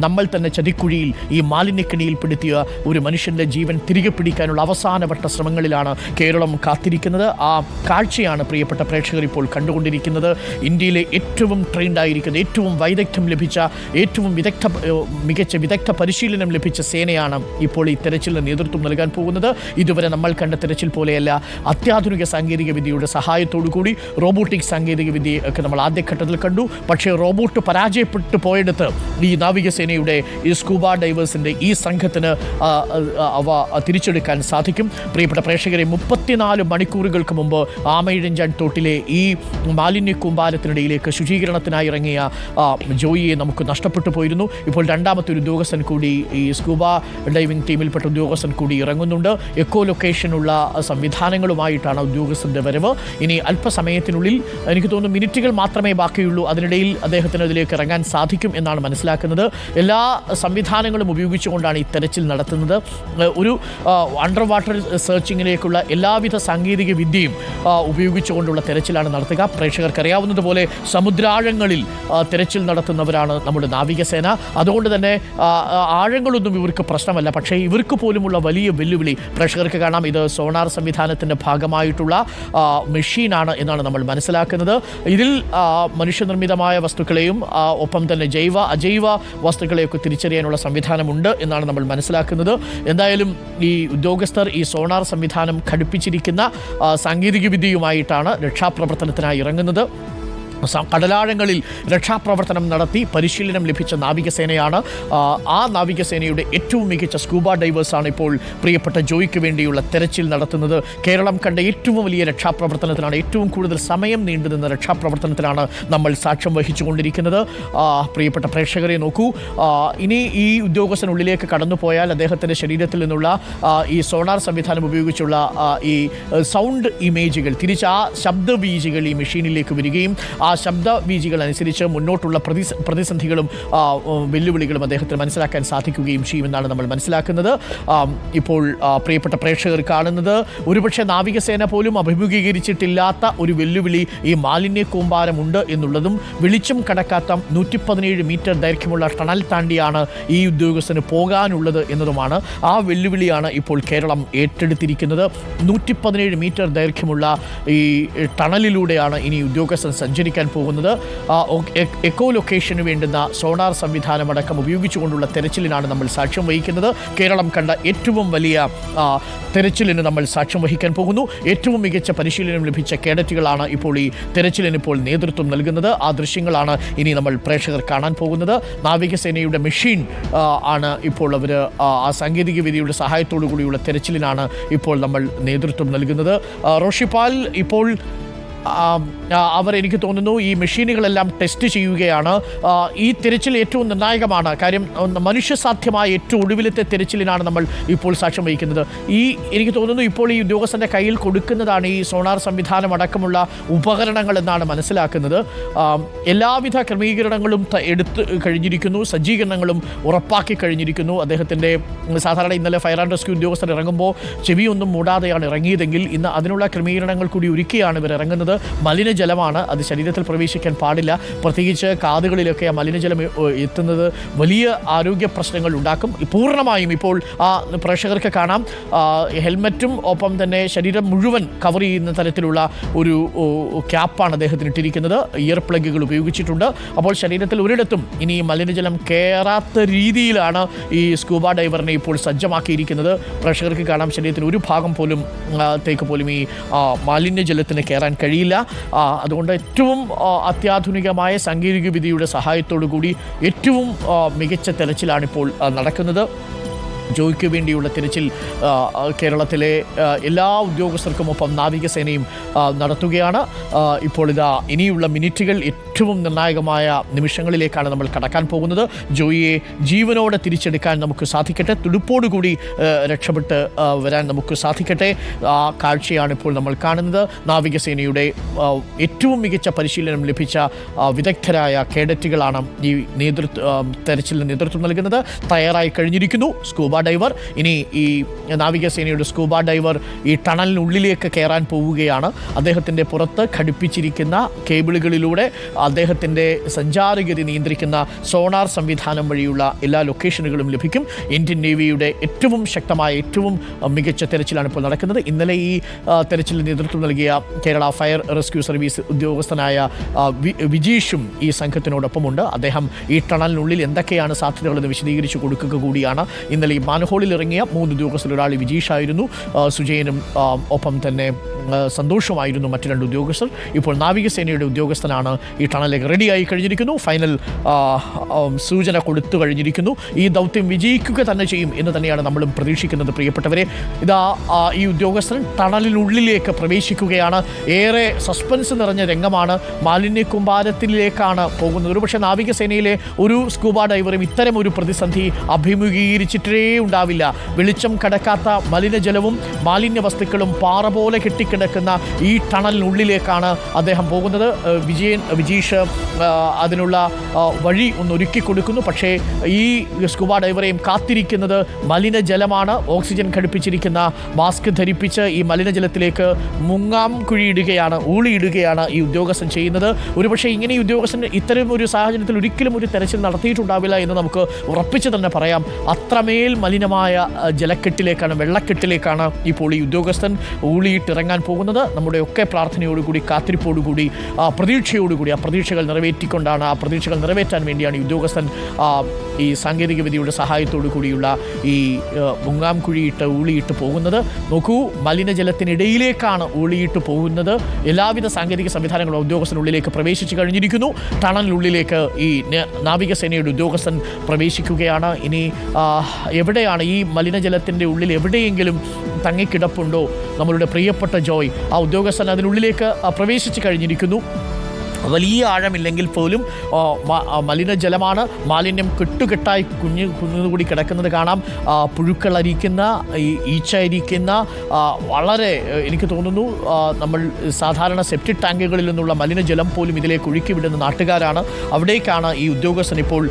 നമ്മൾ തന്നെ ചതിക്കുഴിയിൽ ഈ മാലിന്യക്കെണിയിൽപ്പെടുത്തിയ ഒരു മനുഷ്യൻ്റെ ജീവൻ തിരികെ പിടിക്കാനുള്ള അവസാനവട്ട ശ്രമങ്ങളിലാണ് കേരളം കാത്തിരിക്കുന്നത്. ആ കാഴ്ചയാണ് പ്രിയപ്പെട്ട പ്രേക്ഷകർ ഇപ്പോൾ കണ്ടുകൊണ്ടിരിക്കുന്നത്. ഇന്ത്യയിലെ ഏറ്റവും ട്രെയിൻഡ് ആയിരിക്കുന്ന, ഏറ്റവും വൈദഗ്ധ്യം ലഭിച്ച, ഏറ്റവും മികച്ച വിദഗ്ധ പരിശീലനം ലഭിച്ച സേനയാണ് ഇപ്പോൾ ഈ തെരച്ചിലിന് നേതൃത്വം നൽകാൻ പോകുന്നത്. ഇതുവരെ നമ്മൾ കണ്ട തെരച്ചിൽ പോലെയല്ല, അത്യാധുനിക സാങ്കേതിക വിദ്യയുടെ സഹായത്തോടു കൂടി റോബോട്ടിക് സാങ്കേതിക വിദ്യയൊക്കെ നമ്മൾ ആദ്യഘട്ടത്തിൽ കണ്ടു. പക്ഷേ റോബോട്ട് പരാജയപ്പെട്ടു പോയെടുത്ത് ഈ നാവികസേനയുടെ ഈ സ്കൂബ ഡൈവേഴ്സിൻ്റെ ഈ സംഘത്തിന് അവ തിരിച്ചെടുക്കാൻ സാധിക്കും. പ്രിയപ്പെട്ട പ്രേക്ഷകരെ, 34 മണിക്കൂറുകൾക്ക് മുമ്പ് ആമയിഴഞ്ചാൻ തോട്ടിലെ ഈ മാലിന്യ കൂമ്പാരത്തിനിടയിലേക്ക് ശുചീകരണത്തിനായി ഇറങ്ങിയ ജോയിയെ നമുക്ക് നഷ്ടപ്പെട്ടു പോയിരുന്നു. ഇപ്പോൾ രണ്ടാമത്തെ ഒരു ഉദ്യോഗസ്ഥൻ കൂടി, ഈ സ്കൂബ ഡൈവിംഗ് ടീമിൽപ്പെട്ട ഉദ്യോഗസ്ഥൻ കൂടി ഇറങ്ങുന്നുണ്ട്. എക്കോ ലൊക്കേഷനുള്ള സംവിധാനങ്ങളുമായിട്ടാണ് ഉദ്യോഗസ്ഥൻ്റെ വരവ്. ഇനി അല്പസമയത്തിനുള്ളിൽ, എനിക്ക് തോന്നുന്നു മിനിറ്റുകൾ മാത്രമേ ബാക്കിയുള്ളൂ, അതിനിടയിൽ അദ്ദേഹത്തിന് അതിലേക്ക് ഇറങ്ങാൻ സാധിക്കും എന്നാണ് മനസ്സിലാക്കുന്നത്. എല്ലാ സംവിധാനങ്ങളും ഉപയോഗിച്ചുകൊണ്ടാണ് ഈ തെരച്ചിൽ നടത്തുന്നത്. ഒരു അണ്ടർ വാട്ടർ സെർച്ചിങ്ങിലേക്കുള്ള എല്ലാവിധ സാങ്കേതിക വിദ്യയും ഉപയോഗിച്ചുകൊണ്ടുള്ള തെരച്ചിലാണ് നടത്തുക. പ്രേക്ഷകർക്കറിയാവുന്നതുപോലെ സമുദ്രാഴങ്ങളിൽ തെരച്ചിൽ നടത്തുന്നവരാണ് നമ്മുടെ നാവികസേന. അതുകൊണ്ട് തന്നെ ആഴങ്ങളൊന്നും ഇവർക്ക് പ്രശ്നമല്ല. പക്ഷേ ഇവർക്ക് പോലുമുള്ള വലിയ വെല്ലുവിളി പ്രേക്ഷകർക്ക് കാണാം. ഇത് സോണാർ സംവിധാനത്തിൻ്റെ ഭാഗമായിട്ടുള്ള മെഷീനാണ് എന്നാണ് നമ്മൾ മനസ്സിലാക്കുന്നത്. ഇതിൽ മനുഷ്യനിർമ്മിതമായ വസ്തുക്കളെയും ഒപ്പം തന്നെ ജൈവ അജൈവ വസ്തുക്കളെയൊക്കെ തിരിച്ചറിയാനുള്ള സംവിധാനമുണ്ട് എന്നാണ് നമ്മൾ മനസ്സിലാക്കുന്നത്. എന്തായാലും ഈ ഉദ്യോഗസ്ഥർ ഈ സോണാർ സംവിധാനം ഘടിപ്പിച്ചിരിക്കുന്ന സാങ്കേതിക വിദ്യയുമായിട്ടാണ് രക്ഷാപ്രവർത്തനത്തിനായി ഇറങ്ങുന്നത്. കടലാഴങ്ങളിൽ രക്ഷാപ്രവർത്തനം നടത്തി പരിശീലനം ലഭിച്ച നാവികസേനയാണ്. ആ നാവികസേനയുടെ ഏറ്റവും മികച്ച സ്കൂബ ഡൈവേഴ്സാണ് ഇപ്പോൾ പ്രിയപ്പെട്ട ജോയിക്ക് വേണ്ടിയുള്ള തെരച്ചിൽ നടത്തുന്നത്. കേരളം കണ്ട ഏറ്റവും വലിയ രക്ഷാപ്രവർത്തനത്തിനാണ്, ഏറ്റവും കൂടുതൽ സമയം നീണ്ടുനിന്ന രക്ഷാപ്രവർത്തനത്തിനാണ് നമ്മൾ സാക്ഷ്യം വഹിച്ചുകൊണ്ടിരിക്കുന്നത്. പ്രിയപ്പെട്ട പ്രേക്ഷകരെ നോക്കൂ, ഇനി ഈ ഉദ്യോഗസ്ഥനുള്ളിലേക്ക് കടന്നുപോയാൽ അദ്ദേഹത്തിൻ്റെ ശരീരത്തിൽ നിന്നുള്ള ഈ സോണാർ സംവിധാനം ഉപയോഗിച്ചുള്ള ഈ സൗണ്ട് ഇമേജുകൾ, തിരിച്ച് ആ ശബ്ദബീജികൾ ഈ മെഷീനിലേക്ക് വരികയും ആ ശബ്ദബീജികൾ അനുസരിച്ച് മുന്നോട്ടുള്ള പ്രതിസന്ധികളും വെല്ലുവിളികളും അദ്ദേഹത്തിന് മനസ്സിലാക്കാൻ സാധിക്കുകയും ചെയ്യുമെന്നാണ് നമ്മൾ മനസ്സിലാക്കുന്നത്. ഇപ്പോൾ പ്രിയപ്പെട്ട പ്രേക്ഷകർ കാണുന്നത് ഒരുപക്ഷെ നാവികസേന പോലും അഭിമുഖീകരിച്ചിട്ടില്ലാത്ത ഒരു വെല്ലുവിളി ഈ മാലിന്യ കൂമ്പാരമുണ്ട് എന്നുള്ളതും, വെളിച്ചം കടക്കാത്ത 117 മീറ്റർ ദൈർഘ്യമുള്ള ടണൽ താണ്ടിയാണ് ഈ ഉദ്യോഗസ്ഥന് പോകാനുള്ളത് എന്നതുമാണ്. ആ വെല്ലുവിളിയാണ് ഇപ്പോൾ കേരളം ഏറ്റെടുത്തിരിക്കുന്നത്. 117 മീറ്റർ ദൈർഘ്യമുള്ള ഈ ടണലിലൂടെയാണ് ഇനി ഉദ്യോഗസ്ഥൻ സഞ്ചരിക്കാൻ പോകുന്നത്. എക്കോ ലൊക്കേഷന് വേണ്ടുന്ന സോണാർ സംവിധാനമടക്കം ഉപയോഗിച്ചുകൊണ്ടുള്ള തെരച്ചിലിനാണ് നമ്മൾ സാക്ഷ്യം വഹിക്കുന്നത്. കേരളം കണ്ട ഏറ്റവും വലിയ തെരച്ചിലിന് നമ്മൾ സാക്ഷ്യം വഹിക്കാൻ പോകുന്നു. ഏറ്റവും മികച്ച പരിശീലനം ലഭിച്ച കേഡറ്റുകളാണ് ഇപ്പോൾ ഈ തെരച്ചിലിന് ഇപ്പോൾ നേതൃത്വം നൽകുന്നത്. ആ ദൃശ്യങ്ങളാണ് ഇനി നമ്മൾ പ്രേക്ഷകർ കാണാൻ പോകുന്നത്. നാവികസേനയുടെ മെഷീൻ ആണ് ഇപ്പോൾ അവർ ആ സാങ്കേതിക വിദ്യയുടെ സഹായത്തോടു കൂടിയുള്ള തെരച്ചിലിനാണ് ഇപ്പോൾ നമ്മൾ നേതൃത്വം നൽകുന്നത്. റോഷിപാൽ, ഇപ്പോൾ അവർ, എനിക്ക് തോന്നുന്നു, ഈ മെഷീനുകളെല്ലാം ടെസ്റ്റ് ചെയ്യുകയാണ്. ഈ തിരച്ചിൽ ഏറ്റവും നിർണായകമാണ്. കാര്യം മനുഷ്യസാധ്യമായ ഏറ്റവും ഒടുവിലത്തെ തിരച്ചിലിനാണ് നമ്മൾ ഇപ്പോൾ സാക്ഷ്യം വഹിക്കുന്നത്. എനിക്ക് തോന്നുന്നു ഇപ്പോൾ ഈ ഉദ്യോഗസ്ഥൻ്റെ കയ്യിൽ കൊടുക്കുന്നതാണ് ഈ സോണാർ സംവിധാനം അടക്കമുള്ള ഉപകരണങ്ങൾ എന്നാണ് മനസ്സിലാക്കുന്നത്. എല്ലാവിധ ക്രമീകരണങ്ങളും എടുത്ത് കഴിഞ്ഞിരിക്കുന്നു, സജ്ജീകരണങ്ങളും ഉറപ്പാക്കി കഴിഞ്ഞിരിക്കുന്നു. അദ്ദേഹത്തിൻ്റെ സാധാരണ ഇന്നലെ ഫയർ ആൻഡ് റെസ്ക്യൂ ഉദ്യോഗസ്ഥർ ഇറങ്ങുമ്പോൾ ചെവിയൊന്നും മൂടാതെയാണ് ഇറങ്ങിയതെങ്കിൽ ഇന്ന് അതിനുള്ള ക്രമീകരണങ്ങൾ കൂടി ഒരുക്കിയാണ് ഇവർ ഇറങ്ങുന്നത്. മലിനജലമാണ്, അത് ശരീരത്തിൽ പ്രവേശിക്കാൻ പാടില്ല. പ്രത്യേകിച്ച് കാതുകളിലൊക്കെ ആ മലിനജലം എത്തുന്നത് വലിയ ആരോഗ്യ പ്രശ്നങ്ങൾ ഉണ്ടാക്കും. പൂർണ്ണമായും ഇപ്പോൾ ആ പ്രേക്ഷകർക്ക് കാണാം, ഹെൽമറ്റും ഒപ്പം തന്നെ ശരീരം മുഴുവൻ കവർ ചെയ്യുന്ന തരത്തിലുള്ള ഒരു ക്യാപ്പാണ് അദ്ദേഹത്തിന് ഇട്ടിരിക്കുന്നത്. ഇയർ പ്ലഗുകൾ ഉപയോഗിച്ചിട്ടുണ്ട്. അപ്പോൾ ശരീരത്തിൽ ഒരിടത്തും ഇനി മലിനജലം കയറാത്ത രീതിയിലാണ് ഈ സ്കൂബ ഡൈവറിനെ ഇപ്പോൾ സജ്ജമാക്കിയിരിക്കുന്നത്. പ്രേക്ഷകർക്ക് കാണാം, ശരീരത്തിന് ഒരു ഭാഗം പോലും പോലും ഈ മാലിന്യജലത്തിന് കയറാൻ കഴിയില്ല. അതുകൊണ്ട് ഏറ്റവും അത്യാധുനികമായ സാങ്കേതിക വിദ്യയുടെ സഹായത്തോടു കൂടി ഏറ്റവും മികച്ച തെരച്ചിലാണിപ്പോൾ നടക്കുന്നത്. ജോയിക്ക് വേണ്ടിയുള്ള തിരച്ചിൽ കേരളത്തിലെ എല്ലാ ഉദ്യോഗസ്ഥർക്കുമൊപ്പം നാവികസേനയും നടത്തുകയാണ്. ഇപ്പോൾ ഇനിയുള്ള മിനിറ്റുകൾ ഏറ്റവും നിർണായകമായ നിമിഷങ്ങളിലേക്കാണ് നമ്മൾ കടക്കാൻ പോകുന്നത്. ജോയിയെ ജീവനോടെ തിരിച്ചെടുക്കാൻ നമുക്ക് സാധിക്കട്ടെ, തുടുപ്പോടുകൂടി രക്ഷപ്പെട്ട് വരാൻ നമുക്ക് സാധിക്കട്ടെ. ആ കാഴ്ചയാണ് ഇപ്പോൾ നമ്മൾ കാണുന്നത്. നാവികസേനയുടെ ഏറ്റവും മികച്ച പരിശീലനം ലഭിച്ച വിദഗ്ധരായ കേഡറ്റുകളാണ് ഈ തെരച്ചിലിന് നേതൃത്വം നൽകുന്നത്. തയ്യാറായി കഴിഞ്ഞിരിക്കുന്നു. Scuba diver. ഇനി ഈ നാവികസേനയുടെ സ്കൂബ ഡൈവർ ഈ ടണലിനുള്ളിലേക്ക് കയറാൻ പോവുകയാണ്. അദ്ദേഹത്തിൻ്റെ പുറത്ത് ഘടിപ്പിച്ചിരിക്കുന്ന കേബിളുകളിലൂടെ അദ്ദേഹത്തിൻ്റെ സഞ്ചാരഗതി നിയന്ത്രിക്കുന്ന സോണാർ സംവിധാനം വഴിയുള്ള എല്ലാ ലൊക്കേഷനുകളും ലഭിക്കും. ഇന്ത്യൻ നേവിയുടെ ഏറ്റവും ശക്തമായ ഏറ്റവും മികച്ച തെരച്ചിലാണ് ഇപ്പോൾ നടക്കുന്നത്. ഇന്നലെ ഈ തെരച്ചിലിന് നേതൃത്വം നൽകിയ കേരള ഫയർ റെസ്ക്യൂ സർവീസ് ഉദ്യോഗസ്ഥനായ വിജീഷും ഈ സംഘത്തിനോടൊപ്പമുണ്ട്. അദ്ദേഹം ഈ ടണലിനുള്ളിൽ എന്തൊക്കെയാണ് സാധ്യതകളെന്ന് വിശദീകരിച്ചു കൊടുക്കുക കൂടിയാണ്. ഇന്നലെ ഈ മാൻഹോളിൽ ഇറങ്ങിയ 3 ഉദ്യോഗസ്ഥരിൽ ഒരാൾ വിജീഷായിരുന്നു. സുജയനും ഒപ്പം തന്നെ സന്തോഷമായിരുന്നു മറ്റു 2 ഉദ്യോഗസ്ഥർ. ഇപ്പോൾ നാവികസേനയുടെ ഉദ്യോഗസ്ഥനാണ് ഈ ടണലിലേക്ക് റെഡിയായി കഴിഞ്ഞിരിക്കുന്നു. ഫൈനൽ സൂചന കൊടുത്തു കഴിഞ്ഞിരിക്കുന്നു. ഈ ദൗത്യം വിജയിക്കുക തന്നെ ചെയ്യും എന്ന് തന്നെയാണ് നമ്മളും പ്രതീക്ഷിക്കുന്നത്. പ്രിയപ്പെട്ടവരെ, ഇതാ ഈ ഉദ്യോഗസ്ഥൻ ടണലിനുള്ളിലേക്ക് പ്രവേശിക്കുകയാണ്. ഏറെ സസ്പെൻസ് നിറഞ്ഞ രംഗമാണ്. മാലിന്യ കൂമ്പാരത്തിലേക്കാണ് പോകുന്നത്. ഒരുപക്ഷെ നാവികസേനയിലെ ഒരു സ്കൂബ ഡൈവറും ഇത്തരം ഒരു പ്രതിസന്ധി അഭിമുഖീകരിച്ചിട്ടേ ഉണ്ടാവില്ല. വെളിച്ചം കടക്കാത്ത മലിനജലവും മാലിന്യ വസ്തുക്കളും പാറ പോലെ കെട്ടിക്കിടക്കുന്ന ഈ ടണലിനുള്ളിലേക്കാണ് അദ്ദേഹം പോകുന്നത്. വിജീഷ് അതിനുള്ള വഴി ഒന്ന് ഒരുക്കി കൊടുക്കുന്നു. പക്ഷേ ഈ സ്കൂബ ഡൈവറെയും കാത്തിരിക്കുന്നത് മലിനജലമാണ്. ഓക്സിജൻ ഘടിപ്പിച്ചിരിക്കുന്ന മാസ്ക് ധരിപ്പിച്ച് ഈ മലിനജലത്തിലേക്ക് മുങ്ങാം കുഴിയിടുകയാണ്, ഊളിയിടുകയാണ് ഈ ഉദ്യോഗസ്ഥൻ ചെയ്യുന്നത്. ഒരുപക്ഷെ ഇങ്ങനെ ഈ ഉദ്യോഗസ്ഥൻ ഇത്തരം ഒരു സാഹചര്യത്തിൽ ഒരിക്കലും ഒരു തെരച്ചിൽ നടത്തിയിട്ടുണ്ടാവില്ല എന്ന് നമുക്ക് ഉറപ്പിച്ച് തന്നെ പറയാം. അത്രമേൽ മലിനമായ ജലക്കെട്ടിലേക്കാണ്, വെള്ളക്കെട്ടിലേക്കാണ് ഇപ്പോൾ ഈ ഉദ്യോഗസ്ഥൻ ഊളിയിട്ടിറങ്ങാൻ പോകുന്നത്. നമ്മുടെയൊക്കെ പ്രാർത്ഥനയോടുകൂടി, കാത്തിരിപ്പോടുകൂടി, പ്രതീക്ഷയോടുകൂടി ആ പ്രതീക്ഷകൾ നിറവേറ്റിക്കൊണ്ടാണ്, ആ പ്രതീക്ഷകൾ നിറവേറ്റാൻ വേണ്ടിയാണ് ഈ ഉദ്യോഗസ്ഥൻ ഈ സാങ്കേതികവിദ്യയുടെ സഹായത്തോടു കൂടിയുള്ള ഈ മുങ്ങാം കുഴിയിട്ട് ഊളിയിട്ട് പോകുന്നത്. നോക്കൂ, മലിനജലത്തിനിടയിലേക്കാണ് ഊളിയിട്ട് പോകുന്നത്. എല്ലാവിധ സാങ്കേതിക സംവിധാനങ്ങളും ഉദ്യോഗസ്ഥനുള്ളിലേക്ക് പ്രവേശിച്ചു കഴിഞ്ഞിരിക്കുന്നു. ടണലിനുള്ളിലേക്ക് ഈ നാവികസേനയുടെ ഉദ്യോഗസ്ഥൻ പ്രവേശിക്കുകയാണ്. ഇനി എവിടെയാണ് ഈ മലിനജലത്തിൻ്റെ ഉള്ളിൽ എവിടെയെങ്കിലും തങ്ങിക്കിടപ്പുണ്ടോ നമ്മളുടെ പ്രിയപ്പെട്ട ജോയ്? ആ ഉദ്യോഗസ്ഥൻ അതിനുള്ളിലേക്ക് പ്രവേശിച്ചു കഴിഞ്ഞിരിക്കുന്നു. വലിയ ആഴമില്ലെങ്കിൽ പോലും മലിനജലമാണ്. മാലിന്യം കെട്ടുകെട്ടായി കുഞ്ഞുകൂടി കിടക്കുന്നത് കാണാം. പുഴുക്കളരിക്കുന്ന, ഈച്ച അരിക്കുന്ന, വളരെ എനിക്ക് തോന്നുന്നു നമ്മൾ സാധാരണ സെപ്റ്റിക് ടാങ്കുകളിൽ നിന്നുള്ള മലിനജലം പോലും ഇതിലേക്ക് ഒഴുക്കി വിടുന്ന നാട്ടുകാരാണ്. അവിടേക്കാണ് ഈ ഉദ്യോഗസ്ഥൻ ഇപ്പോൾ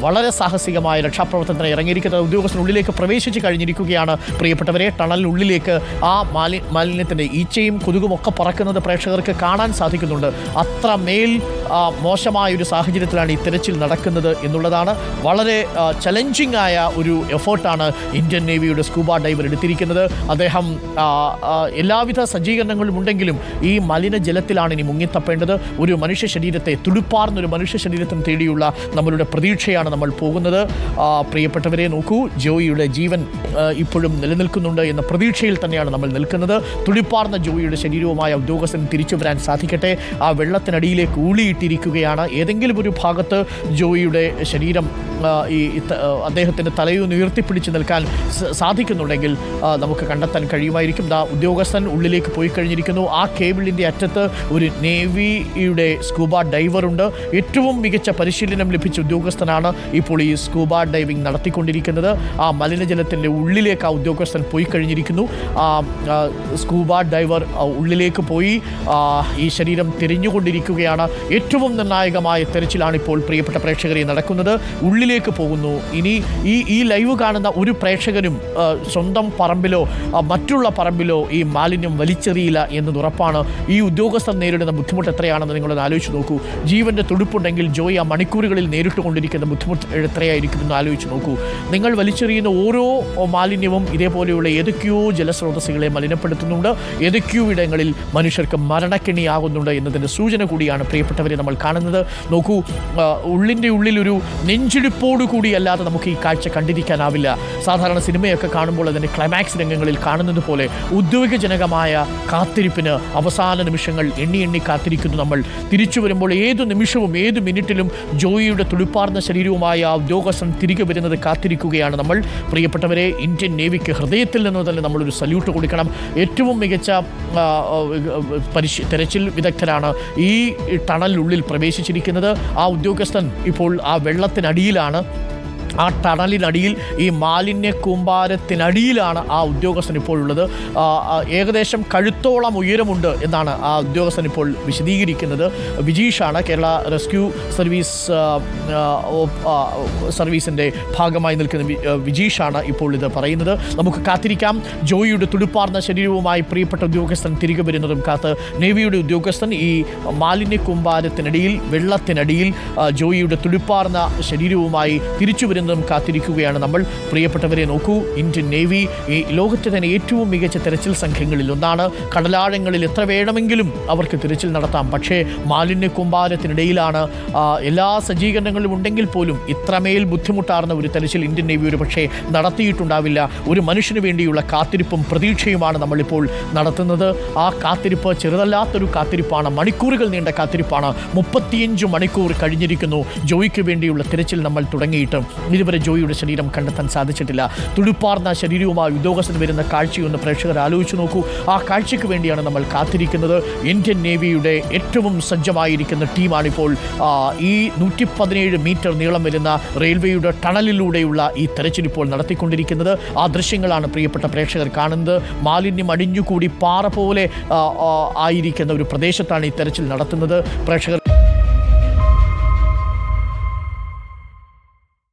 വളരെ സാഹസികമായ രക്ഷാപ്രവർത്തനത്തിന് ഇറങ്ങിയിരിക്കുന്നത്. ഉദ്യോഗസ്ഥനുള്ളിലേക്ക് പ്രവേശിച്ച് കഴിഞ്ഞിരിക്കുകയാണ്. പ്രിയപ്പെട്ടവരെ, ടണലിനുള്ളിലേക്ക് ആ മാലിന്യത്തിൻ്റെ ഈച്ചയും കൊതുകും ഒക്കെ പറക്കുന്നത് പ്രേക്ഷകർക്ക് കാണാൻ സാധിക്കുന്നുണ്ട്. അത്രമേൽ മോശമായൊരു സാഹചര്യത്തിലാണ് ഈ തിരച്ചിൽ നടക്കുന്നത് എന്നുള്ളതാണ്. വളരെ ചലഞ്ചിങ് ആയ ഒരു എഫേർട്ടാണ് ഇന്ത്യൻ നേവിയുടെ സ്കൂബ ഡൈവർ എടുത്തിരിക്കുന്നത്. അദ്ദേഹം എല്ലാവിധ സജ്ജീകരണങ്ങളും ഉണ്ടെങ്കിലും ഈ മലിനജലത്തിലാണ് ഇനി മുങ്ങിത്തപ്പേണ്ടത്. ഒരു മനുഷ്യ ശരീരത്തെ, തുടുപ്പാർന്നൊരു മനുഷ്യ ശരീരത്തിന് തേടിയുള്ള നമ്മളുടെ പ്രതീക്ഷയാണ് നമ്മൾ പോകുന്നത്. പ്രിയപ്പെട്ടവരെ, നോക്കൂ, ജോയിയുടെ ജീവൻ ഇപ്പോഴും നിലനിൽക്കുന്നുണ്ട് എന്ന പ്രതീക്ഷയിൽ തന്നെയാണ് നമ്മൾ നിൽക്കുന്നത്. തുടിപ്പാർന്ന ജോയിയുടെ ശരീരവുമായ ഉദ്യോഗസ്ഥൻ തിരിച്ചു വരാൻ സാധിക്കട്ടെ. ആ വെള്ളത്തിനടിയിലേക്ക് ഊളിയിട്ടിരിക്കുകയാണ്. ഏതെങ്കിലും ഒരു ഭാഗത്ത് ജോയിയുടെ ശരീരം ഈ അദ്ദേഹത്തിൻ്റെ തലയൊന്ന് ഉയർത്തിപ്പിടിച്ച് നിൽക്കാൻ സാധിക്കുന്നുണ്ടെങ്കിൽ നമുക്ക് കണ്ടെത്താൻ കഴിയുമായിരിക്കും. ഉദ്യോഗസ്ഥൻ ഉള്ളിലേക്ക് പോയി കഴിഞ്ഞിരിക്കുന്നു. ആ കേബിളിൻ്റെ അറ്റത്ത് ഒരു നേവിയുടെ സ്കൂബ ഡൈവറുണ്ട്. ഏറ്റവും മികച്ച പരിശീലനം ലഭിച്ച ഉദ്യോഗസ്ഥനാണ് ഇപ്പോൾ ഈ സ്കൂബ ഡൈവിംഗ് നടത്തിക്കൊണ്ടിരിക്കുന്നത്. ആ മലിനജലത്തിൻ്റെ ഉള്ളിലേക്ക് ആ ഉദ്യോഗസ്ഥൻ പോയി കഴിഞ്ഞിരിക്കുന്നു. സ്കൂബ ഡൈവർ ഉള്ളിലേക്ക് പോയി ഈ ശരീരം തിരിഞ്ഞുകൊണ്ടിരിക്കുകയാണ്. ഏറ്റവും നിർണായകമായ തെരച്ചിലാണ് ഇപ്പോൾ പ്രിയപ്പെട്ട പ്രേക്ഷകരെ നടക്കുന്നത്. ഉള്ളിലേക്ക് പോകുന്നു. ഇനി ഈ ലൈവ് കാണുന്ന ഒരു പ്രേക്ഷകനും സ്വന്തം പറമ്പിലോ മറ്റുള്ള പറമ്പിലോ ഈ മാലിന്യം വലിച്ചെറിയില്ല എന്നത് ഉറപ്പാണ്. ഈ ഉദ്യോഗസ്ഥർ നേരിടുന്ന ബുദ്ധിമുട്ട് എത്രയാണെന്ന് നിങ്ങളൊന്ന് ആലോചിച്ച് നോക്കൂ. ജീവൻ്റെ തുടുപ്പുണ്ടെങ്കിൽ ജോയി ആ മണിക്കൂറുകളിൽ നേരിട്ട് കൊണ്ടിരിക്കുന്ന ബുദ്ധിമുട്ട് എത്രയായിരിക്കുമെന്ന് ആലോചിച്ച് നോക്കൂ. നിങ്ങൾ വലിച്ചെറിയുന്ന ഓരോ മാലിന്യവും ഇതേപോലെയുള്ള ഏതൊക്കെയോ ജലസ്രോതസ്സുകളെ മലിനപ്പെടുത്തുന്നുണ്ട്. ഏതൊക്കെയോ ഇടങ്ങളിൽ മനുഷ്യർക്ക് മരണക്കെണിയാകുന്നുണ്ട് എന്നതിൻ്റെ സൂചന കൂടിയാണ് പ്രിയപ്പെട്ടവരെ നമ്മൾ കാണുന്നത്. നോക്കൂ, ഉള്ളിൻ്റെ ഉള്ളിലൊരു നെഞ്ചിടിപ്പോടു കൂടിയല്ലാതെ നമുക്ക് ഈ കാഴ്ച കണ്ടിരിക്കാനാവില്ല. സാധാരണ സിനിമയൊക്കെ കാണുമ്പോൾ അതിൻ്റെ ക്ലൈമാക്സ് രംഗങ്ങളിൽ കാണുന്നത് പോലെ ഉദ്വേഗജനകമായ കാത്തിരിപ്പിന് അവസാന നിമിഷങ്ങൾ എണ്ണി കാത്തിരിക്കുന്നു നമ്മൾ. തിരിച്ചു വരുമ്പോൾ ഏതു നിമിഷവും ഏത് മിനിറ്റിലും ജോയിയുടെ തുടിപ്പാർന്ന ശരീരവുമായ ആ ഉദ്യോഗസ്ഥൻ തിരികെ വരുന്നത് കാത്തിരിക്കുകയാണ് നമ്മൾ. പ്രിയപ്പെട്ടവരെ, ഇന്ത്യൻ നേവിക്ക് ഹൃദയത്തിൽ നിന്ന് തന്നെ നമ്മളൊരു സല്യൂട്ട് കൊടുക്കണം. ഏറ്റവും മികച്ച തെരച്ചിൽ വിദഗ്ധരാണ് ഈ ടണലിനുള്ളിൽ പ്രവേശിച്ചിരിക്കുന്നത്. ആ ഉദ്യോഗസ്ഥൻ ഇപ്പോൾ ആ വെള്ളത്തിനടിയിലാണ്. ആ ടണലിനടിയിൽ, ഈ മാലിന്യ കൂമ്പാരത്തിനടിയിലാണ് ആ ഉദ്യോഗസ്ഥൻ ഇപ്പോഴുള്ളത്. ഏകദേശം കഴുത്തോളം ഉയരമുണ്ട് എന്നാണ് ആ ഉദ്യോഗസ്ഥൻ ഇപ്പോൾ വിശദീകരിക്കുന്നത്. വിജീഷാണ്, കേരള റെസ്ക്യൂ സർവീസിൻ്റെ ഭാഗമായി നിൽക്കുന്ന വിജീഷാണ് ഇപ്പോൾ ഇത് പറയുന്നത്. നമുക്ക് കാത്തിരിക്കാം. ജോയിയുടെ തുടുപ്പാർന്ന ശരീരവുമായി പ്രിയപ്പെട്ട ഉദ്യോഗസ്ഥൻ തിരികെ വരുന്നതും കാത്ത് നേവിയുടെ ഉദ്യോഗസ്ഥൻ ഈ മാലിന്യ കൂമ്പാരത്തിനടിയിൽ, വെള്ളത്തിനടിയിൽ ജോയിയുടെ തുടുപ്പാർന്ന ശരീരവുമായി തിരിച്ചു വരുന്നതും കാത്തിരിക്കുകയാണ് നമ്മൾ. പ്രിയപ്പെട്ടവരെ നോക്കൂ, ഇന്ത്യൻ നേവി ഈ ലോകത്തെ തന്നെ ഏറ്റവും മികച്ച തെരച്ചിൽ സംഘങ്ങളിൽ ഒന്നാണ്. കടലാഴങ്ങളിൽ എത്ര വേണമെങ്കിലും അവർക്ക് തിരച്ചിൽ നടത്താം. പക്ഷേ മാലിന്യ കൂമ്പാരത്തിനിടയിലാണ്. എല്ലാ സജ്ജീകരണങ്ങളും ഉണ്ടെങ്കിൽ പോലും ഇത്രമേൽ ബുദ്ധിമുട്ടാർന്ന ഒരു തെരച്ചിൽ ഇന്ത്യൻ നേവി ഒരു പക്ഷേ നടത്തിയിട്ടുണ്ടാവില്ല. ഒരു മനുഷ്യന് വേണ്ടിയുള്ള കാത്തിരിപ്പും പ്രതീക്ഷയുമാണ് നമ്മളിപ്പോൾ നടത്തുന്നത്. ആ കാത്തിരിപ്പ് ചെറുതല്ലാത്തൊരു കാത്തിരിപ്പാണ്, മണിക്കൂറുകൾ നീണ്ട കാത്തിരിപ്പാണ്. 35 മണിക്കൂർ കഴിഞ്ഞിരിക്കുന്നു ജോയിക്ക് വേണ്ടിയുള്ള തിരച്ചിൽ നമ്മൾ തുടങ്ങിയിട്ട്. ഇതുവരെ ജോയിയുടെ ശരീരം കണ്ടെത്താൻ സാധിച്ചിട്ടില്ല. തുടുപ്പാർന്ന ശരീരവുമായി ഉദ്യോഗസ്ഥൻ വരുന്ന കാഴ്ചയൊന്ന് പ്രേക്ഷകർ ആലോചിച്ച് നോക്കൂ. ആ കാഴ്ചയ്ക്ക് വേണ്ടിയാണ് നമ്മൾ കാത്തിരിക്കുന്നത്. ഇന്ത്യൻ നേവിയുടെ ഏറ്റവും സജ്ജമായിരിക്കുന്ന ടീമാണിപ്പോൾ ഈ 117 മീറ്റർ നീളം വരുന്ന റെയിൽവേയുടെ ടണലിലൂടെയുള്ള ഈ തെരച്ചിലിപ്പോൾ നടത്തിക്കൊണ്ടിരിക്കുന്നത്. ആ ദൃശ്യങ്ങളാണ് പ്രിയപ്പെട്ട പ്രേക്ഷകർ കാണുന്നത്. മാലിന്യം അടിഞ്ഞുകൂടി പാറ പോലെ ആയിരിക്കുന്ന ഒരു പ്രദേശത്താണ് ഈ തെരച്ചിൽ നടത്തുന്നത്. പ്രേക്ഷകർ